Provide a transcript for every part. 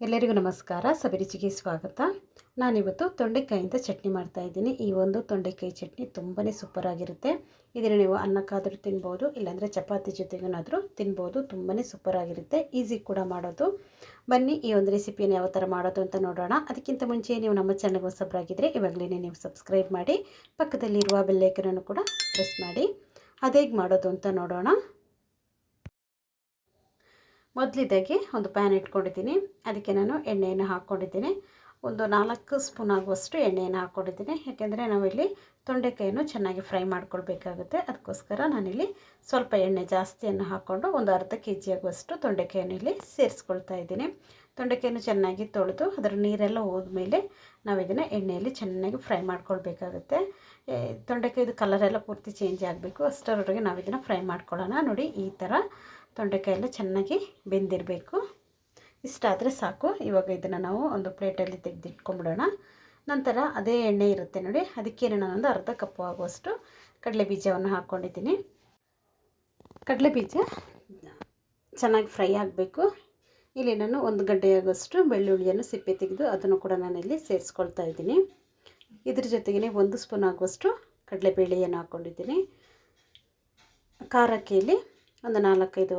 ಎಲ್ಲರಿಗೂ ನಮಸ್ಕಾರ. ಸವಿರುಚಿಗೆ ಸ್ವಾಗತ. ನಾನಿವತ್ತು ತೊಂಡೆಕಾಯಿಂದ ಚಟ್ನಿ ಮಾಡ್ತಾಯಿದ್ದೀನಿ. ಈ ಒಂದು ತೊಂಡೆಕಾಯಿ ಚಟ್ನಿ ತುಂಬಾ ಸೂಪರ್ ಆಗಿರುತ್ತೆ. ಇದನ್ನು ನೀವು ಅನ್ನಕ್ಕಾದರೂ ತಿನ್ಬೋದು, ಇಲ್ಲಾಂದರೆ ಚಪಾತಿ ಜೊತೆಗೇನಾದರೂ ತಿನ್ಬೋದು. ತುಂಬಾ ಸೂಪರ್ ಆಗಿರುತ್ತೆ, ಈಸಿ ಕೂಡ ಮಾಡೋದು. ಬನ್ನಿ ಈ ಒಂದು ರೆಸಿಪಿಯನ್ನು ಯಾವ ಥರ ಮಾಡೋದು ಅಂತ ನೋಡೋಣ. ಅದಕ್ಕಿಂತ ಮುಂಚೆ ನೀವು ನಮ್ಮ ಚಾನಲ್ಗೆ ಹೊಸಬರಾಗಿದ್ದರೆ ಇವಾಗಲೇ ನೀವು ಸಬ್ಸ್ಕ್ರೈಬ್ ಮಾಡಿ, ಪಕ್ಕದಲ್ಲಿರುವ ಬೆಲ್ಲೈಕನನ್ನು ಕೂಡ ಪ್ರೆಸ್ ಮಾಡಿ. ಅದೇಗೆ ಮಾಡೋದು ಅಂತ ನೋಡೋಣ. ಮೊದಲಿದ್ದಾಗೆ ಒಂದು ಪ್ಯಾನ್ ಇಟ್ಕೊಂಡಿದ್ದೀನಿ. ಅದಕ್ಕೆ ನಾನು ಎಣ್ಣೆಯನ್ನು ಹಾಕ್ಕೊಂಡಿದ್ದೀನಿ. ಒಂದು 4 ಸ್ಪೂನ್ ಆಗುವಷ್ಟು ಎಣ್ಣೆಯನ್ನು ಹಾಕ್ಕೊಂಡಿದ್ದೀನಿ. ಯಾಕೆಂದರೆ ನಾವಿಲ್ಲಿ ತೊಂಡೆಕಾಯನ್ನು ಚೆನ್ನಾಗಿ ಫ್ರೈ ಮಾಡ್ಕೊಳ್ಬೇಕಾಗುತ್ತೆ. ಅದಕ್ಕೋಸ್ಕರ ನಾನಿಲ್ಲಿ ಸ್ವಲ್ಪ ಎಣ್ಣೆ ಜಾಸ್ತಿಯನ್ನು ಹಾಕ್ಕೊಂಡು ಒಂದು ಅರ್ಧ kg ಆಗುವಷ್ಟು ತೊಂಡೆಕಾಯನ್ನು ಇಲ್ಲಿ ಸೇರಿಸ್ಕೊಳ್ತಾ ಇದ್ದೀನಿ. ತೊಂಡೆಕಾಯನ್ನು ಚೆನ್ನಾಗಿ ತೊಳೆದು ಅದರ ನೀರೆಲ್ಲ ಹೋದ್ಮೇಲೆ ನಾವು ಇದನ್ನು ಎಣ್ಣೆಯಲ್ಲಿ ಚೆನ್ನಾಗಿ ಫ್ರೈ ಮಾಡ್ಕೊಳ್ಬೇಕಾಗುತ್ತೆ. ತೊಂಡೆಕಾಯಿದು ಕಲರೆಲ್ಲ ಪೂರ್ತಿ ಚೇಂಜ್ ಆಗಬೇಕು, ಅಷ್ಟರವರೆಗೆ ನಾವು ಇದನ್ನು ಫ್ರೈ ಮಾಡ್ಕೊಳ್ಳೋಣ. ನೋಡಿ, ಈ ಥರ ತೊಂಡೆಕಾಯಿ ಎಲ್ಲ ಚೆನ್ನಾಗಿ ಬೆಂದಿರಬೇಕು. ಇಷ್ಟಾದರೆ ಸಾಕು. ಇವಾಗ ಇದನ್ನು ನಾವು ಒಂದು ಪ್ಲೇಟಲ್ಲಿ ತೆಗೆದಿಟ್ಕೊಂಡ್ಬಿಡೋಣ. ನಂತರ ಅದೇ ಎಣ್ಣೆ ಇರುತ್ತೆ ನೋಡಿ, ಅದಕ್ಕೆ ನಾನೊಂದು ಅರ್ಧ ಕಪ್ಪು ಆಗುವಷ್ಟು ಕಡಲೆ ಬೀಜವನ್ನು ಹಾಕ್ಕೊಂಡಿದ್ದೀನಿ. ಕಡಲೆ ಬೀಜ ಚೆನ್ನಾಗಿ ಫ್ರೈ ಆಗಬೇಕು. ಇಲ್ಲಿ ನಾನು ಒಂದು ಗಡ್ಡೆಯಾಗುವಷ್ಟು ಬೆಳ್ಳುಳ್ಳಿಯನ್ನು ಸಿಪ್ಪೆ ತೆಗೆದು ಅದನ್ನು ಕೂಡ ನಾನಿಲ್ಲಿ ಸೇರಿಸ್ಕೊಳ್ತಾ ಇದ್ದೀನಿ. ಇದ್ರ ಜೊತೆಗೇ 1 ಸ್ಪೂನ್ ಆಗುವಷ್ಟು ಕಡಲೆಬೇಳೆಯನ್ನು ಹಾಕ್ಕೊಂಡಿದ್ದೀನಿ. ಖಾರಕ್ಕೆ ಇಲ್ಲಿ ಒಂದು 4-5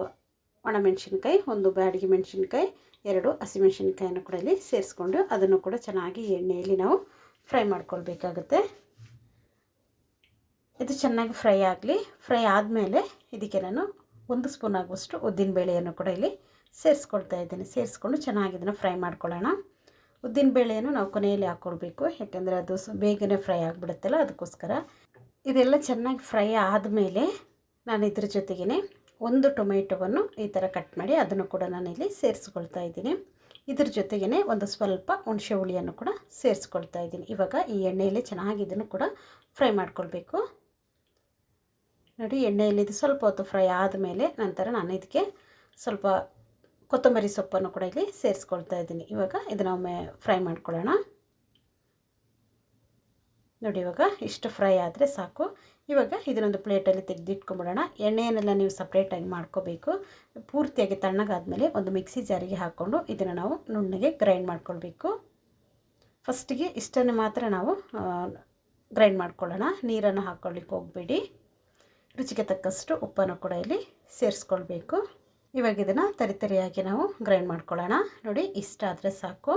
ಒಣಮೆಣಸಿನ್ಕಾಯಿ, 1 ಬ್ಯಾಡಗಿ ಮೆಣಸಿನ್ಕಾಯಿ, 2 ಹಸಿಮೆಣಸಿನ್ಕಾಯನ್ನು ಕೂಡ ಇಲ್ಲಿ ಸೇರಿಸ್ಕೊಂಡು ಅದನ್ನು ಕೂಡ ಚೆನ್ನಾಗಿ ಎಣ್ಣೆಯಲ್ಲಿ ನಾವು ಫ್ರೈ ಮಾಡ್ಕೊಳ್ಬೇಕಾಗುತ್ತೆ. ಇದು ಚೆನ್ನಾಗಿ ಫ್ರೈ ಆಗಲಿ. ಫ್ರೈ ಆದಮೇಲೆ ಇದಕ್ಕೆ ನಾನು 1 ಸ್ಪೂನ್ ಆಗುವಷ್ಟು ಉದ್ದಿನಬೇಳೆಯನ್ನು ಕೂಡ ಇಲ್ಲಿ ಸೇರಿಸ್ಕೊಳ್ತಾ ಇದ್ದೀನಿ. ಸೇರಿಸ್ಕೊಂಡು ಚೆನ್ನಾಗಿ ಇದನ್ನು ಫ್ರೈ ಮಾಡ್ಕೊಳ್ಳೋಣ. ಉದ್ದಿನಬೇಳೆಯನ್ನು ನಾವು ಕೊನೆಯಲ್ಲಿ ಹಾಕ್ಕೊಳ್ಬೇಕು, ಯಾಕೆಂದರೆ ಅದು ಬೇಗನೆ ಫ್ರೈ ಆಗಿಬಿಡುತ್ತಲ್ಲ, ಅದಕ್ಕೋಸ್ಕರ. ಇದೆಲ್ಲ ಚೆನ್ನಾಗಿ ಫ್ರೈ ಆದಮೇಲೆ ನಾನು ಇದ್ರ ಜೊತೆಗೇ 1 ಟೊಮೆಟೊವನ್ನು ಈ ಥರ ಕಟ್ ಮಾಡಿ ಅದನ್ನು ಕೂಡ ನಾನಿಲ್ಲಿ ಸೇರಿಸ್ಕೊಳ್ತಾ ಇದ್ದೀನಿ. ಇದ್ರ ಜೊತೆಗೇ ಒಂದು ಸ್ವಲ್ಪ ಹುಣಸೆ ಹುಳಿಯನ್ನು ಕೂಡ ಸೇರಿಸ್ಕೊಳ್ತಾ ಇದ್ದೀನಿ. ಇವಾಗ ಈ ಎಣ್ಣೆಯಲ್ಲಿ ಚೆನ್ನಾಗಿ ಇದನ್ನು ಕೂಡ ಫ್ರೈ ಮಾಡ್ಕೊಳ್ಬೇಕು. ನೋಡಿ, ಎಣ್ಣೆಯಲ್ಲಿ ಇದು ಸ್ವಲ್ಪ ಹೊತ್ತು ಫ್ರೈ ಆದಮೇಲೆ ನಂತರ ನಾನು ಇದಕ್ಕೆ ಸ್ವಲ್ಪ ಕೊತ್ತಂಬರಿ ಸೊಪ್ಪನ್ನು ಕೂಡ ಇಲ್ಲಿ ಸೇರಿಸ್ಕೊಳ್ತಾ ಇದ್ದೀನಿ. ಇವಾಗ ಇದನ್ನು ಫ್ರೈ ಮಾಡ್ಕೊಳ್ಳೋಣ. ನೋಡಿ, ಇವಾಗ ಇಷ್ಟು ಫ್ರೈ ಆದರೆ ಸಾಕು. ಇವಾಗ ಇದನ್ನೊಂದು ಪ್ಲೇಟಲ್ಲಿ ತೆಗೆದಿಟ್ಕೊಂಬಿಡೋಣ. ಎಣ್ಣೆಯನ್ನೆಲ್ಲ ನೀವು ಸಪ್ರೇಟಾಗಿ ಮಾಡ್ಕೋಬೇಕು. ಪೂರ್ತಿಯಾಗಿ ತಣ್ಣಗಾದ್ಮೇಲೆ ಒಂದು ಮಿಕ್ಸಿ ಜಾರಿಗೆ ಹಾಕ್ಕೊಂಡು ಇದನ್ನು ನಾವು ನುಣ್ಣಗೆ ಗ್ರೈಂಡ್ ಮಾಡ್ಕೊಳ್ಬೇಕು. ಫಸ್ಟಿಗೆ ಇಷ್ಟನ್ನು ಮಾತ್ರ ನಾವು ಗ್ರೈಂಡ್ ಮಾಡ್ಕೊಳ್ಳೋಣ. ನೀರನ್ನು ಹಾಕ್ಕೊಳ್ಳಿಕ್ಕೆ ಹೋಗಬೇಡಿ. ರುಚಿಗೆ ತಕ್ಕಷ್ಟು ಉಪ್ಪನ್ನು ಕೂಡ ಇಲ್ಲಿ ಸೇರಿಸ್ಕೊಳ್ಬೇಕು. ಇವಾಗ ಇದನ್ನು ತರಿತರಿಯಾಗಿ ನಾವು ಗ್ರೈಂಡ್ ಮಾಡ್ಕೊಳ್ಳೋಣ. ನೋಡಿ, ಇಷ್ಟ ಆದರೆ ಸಾಕು.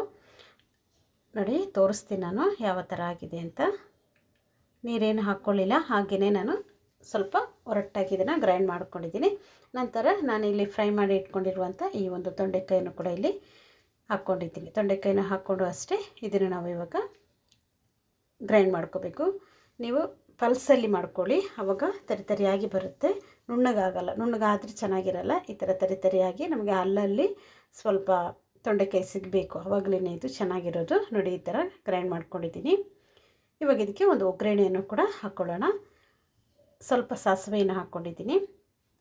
ನೋಡಿ, ತೋರಿಸ್ತೀನಿ ನಾನು ಯಾವ ಥರ ಆಗಿದೆ ಅಂತ. ನೀರೇನು ಹಾಕ್ಕೊಳ್ಳಿಲ್ಲ, ಹಾಗೆಯೇ ನಾನು ಸ್ವಲ್ಪ ಒರಟಾಗಿ ಇದನ್ನು ಗ್ರೈಂಡ್ ಮಾಡ್ಕೊಂಡಿದ್ದೀನಿ. ನಂತರ ನಾನಿಲ್ಲಿ ಫ್ರೈ ಮಾಡಿ ಇಟ್ಕೊಂಡಿರುವಂಥ ಈ ಒಂದು ತೊಂಡೆಕಾಯನ್ನು ಕೂಡ ಇಲ್ಲಿ ಹಾಕ್ಕೊಂಡಿದ್ದೀನಿ. ತೊಂಡೆಕಾಯಿನ ಹಾಕ್ಕೊಂಡು ಅಷ್ಟೇ ಇದನ್ನು ನಾವು ಇವಾಗ ಗ್ರೈಂಡ್ ಮಾಡ್ಕೋಬೇಕು. ನೀವು ಪಲ್ಸಲ್ಲಿ ಮಾಡ್ಕೊಳ್ಳಿ, ಆವಾಗ ತರಿತರಿಯಾಗಿ ಬರುತ್ತೆ, ನುಣ್ಣಗಾಗಲ್ಲ. ನುಣ್ಣಗಾದರೆ ಚೆನ್ನಾಗಿರಲ್ಲ. ಈ ಥರ ತರಿತರಿಯಾಗಿ ನಮಗೆ ಅಲ್ಲಲ್ಲಿ ಸ್ವಲ್ಪ ತೊಂಡೆಕಾಯಿ ಸಿಗಬೇಕು, ಆವಾಗಲೇ ಇದು ಚೆನ್ನಾಗಿರೋದು. ನೋಡಿ, ಈ ಥರ ಗ್ರೈಂಡ್ ಮಾಡ್ಕೊಂಡಿದ್ದೀನಿ. ಇವಾಗ ಇದಕ್ಕೆ ಒಂದು ಒಗ್ಗರಣೆಯನ್ನು ಕೂಡ ಹಾಕ್ಕೊಳ್ಳೋಣ. ಸ್ವಲ್ಪ ಸಾಸಿವೆಯನ್ನು ಹಾಕ್ಕೊಂಡಿದ್ದೀನಿ.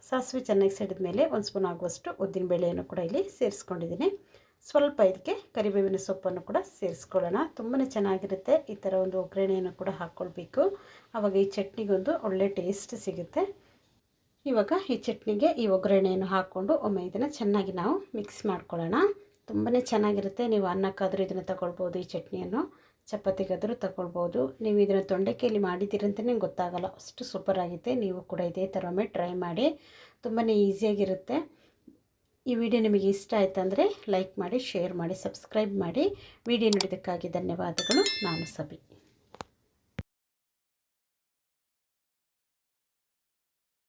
ಸಾಸಿವೆ ಚೆನ್ನಾಗಿ ಸಿಡಿದ ಮೇಲೆ 1 ಸ್ಪೂನ್ ಆಗುವಷ್ಟು ಉದ್ದಿನಬೇಳೆಯನ್ನು ಕೂಡ ಇಲ್ಲಿ ಸೇರಿಸ್ಕೊಂಡಿದ್ದೀನಿ. ಸ್ವಲ್ಪ ಇದಕ್ಕೆ ಕರಿಬೇವಿನ ಸೊಪ್ಪನ್ನು ಕೂಡ ಸೇರಿಸ್ಕೊಳ್ಳೋಣ. ತುಂಬಾ ಚೆನ್ನಾಗಿರುತ್ತೆ. ಈ ಥರ ಒಂದು ಒಗ್ಗರಣೆಯನ್ನು ಕೂಡ ಹಾಕ್ಕೊಳ್ಬೇಕು, ಆವಾಗ ಈ ಚಟ್ನಿಗೊಂದು ಒಳ್ಳೆ ಟೇಸ್ಟ್ ಸಿಗುತ್ತೆ. ಇವಾಗ ಈ ಚಟ್ನಿಗೆ ಈ ಒಗ್ಗರಣೆಯನ್ನು ಹಾಕ್ಕೊಂಡು ಒಮ್ಮೆ ಇದನ್ನು ಚೆನ್ನಾಗಿ ನಾವು ಮಿಕ್ಸ್ ಮಾಡ್ಕೊಳ್ಳೋಣ. ತುಂಬಾ ಚೆನ್ನಾಗಿರುತ್ತೆ. ನೀವು ಅನ್ನಕ್ಕಾದರೂ ಇದನ್ನು ತಗೊಳ್ಬೋದು, ಈ ಚಟ್ನಿಯನ್ನು ಚಪಾತಿಗಾದರೂ ತಗೊಳ್ಬೋದು. ನೀವು ಇದನ್ನು ತೊಂಡೆಕಾಯಲ್ಲಿ ಮಾಡಿದ್ದೀರಂತಲೇ ಗೊತ್ತಾಗಲ್ಲ, ಅಷ್ಟು ಸೂಪರ್ ಆಗುತ್ತೆ. ನೀವು ಕೂಡ ಇದೇ ಥರ ಒಮ್ಮೆ ಟ್ರೈ ಮಾಡಿ, ತುಂಬಾ ಈಸಿಯಾಗಿರುತ್ತೆ. ಈ ವಿಡಿಯೋ ನಿಮಗೆ ಇಷ್ಟ ಆಯ್ತಂದರೆ ಲೈಕ್ ಮಾಡಿ, ಶೇರ್ ಮಾಡಿ, ಸಬ್ಸ್ಕ್ರೈಬ್ ಮಾಡಿ. ವಿಡಿಯೋ ನೋಡಿದ್ದಕ್ಕಾಗಿ ಧನ್ಯವಾದಗಳು. ನಾನು ಸಬಿ.